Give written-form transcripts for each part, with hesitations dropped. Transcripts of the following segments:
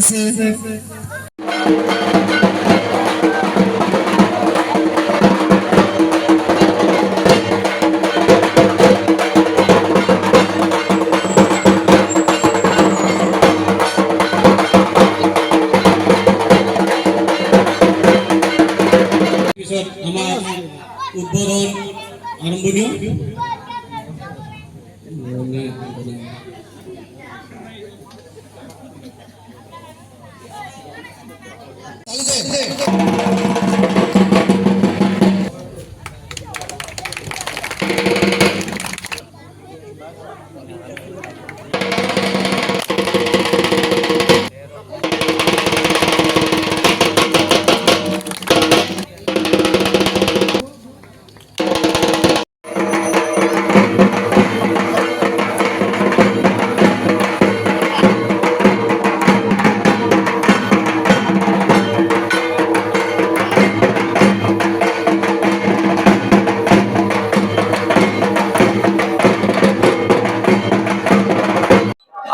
গেছে। আমার উদ্বোধন আরম্ভনীয়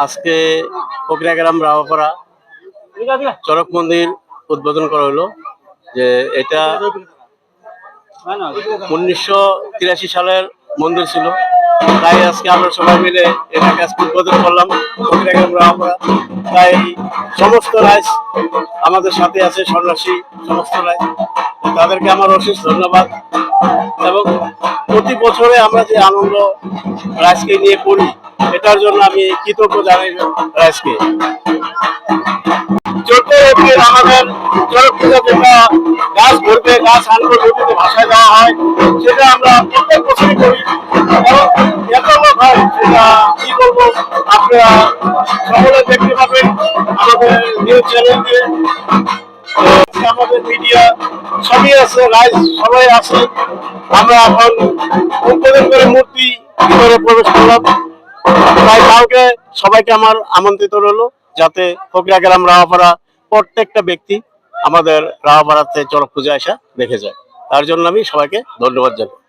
আজকে ফকিরাগ্রাম রাওয়াপাড়া চরক মন্দির উদ্বোধন করা হলো। যে এটা 1983 সালের মন্দির ছিল, তাই আজকে আমরা সবাই মিলে এটাকে আজকে উদ্বোধন করলাম ফকিরাগ্রাম রাওয়াপাড়া। তাই সমস্ত রাইজ আমাদের সাথে আছে, সন্ন্যাসী সমস্ত রাইজ, তাদেরকে আমার অশেষ ধন্যবাদ। এবং প্রতি বছরে আমরা যে আনন্দ রাইজকে নিয়ে করি, এটার জন্য আমি কৃতজ্ঞ জানাই রাইজকে। 14 এপ্রিল আমাদের চড়ক পূজা, যেটা গাছ ভরবে, গাছ আনবে, নদীতে ভাসায় দেওয়া হয়, সেটা আমরা প্রত্যেক বছরই করি। এত লোক হয়, সেটা কি বলবো, আপনারা সকলে দেখতে পাবেন আমাদের নিউজ চ্যানেল দিয়ে। আমাদের মিডিয়া সবই আছে, রাইজ সবাই আছে। আমরা এখন উদ্বোধন করে মূর্তি ভিতরে প্রবেশ করলাম। তাই কাউকে সবাইকে আমার আমন্ত্রিত রইল, যাতে ফকিরাগ্রাম রাওয়াপাড়া প্রত্যেকটা ব্যক্তি আমাদের রাওয়াপাড়াতে চড়ক পূজা এসে দেখে যায়। তার জন্য আমি সবাইকে ধন্যবাদ জানাই।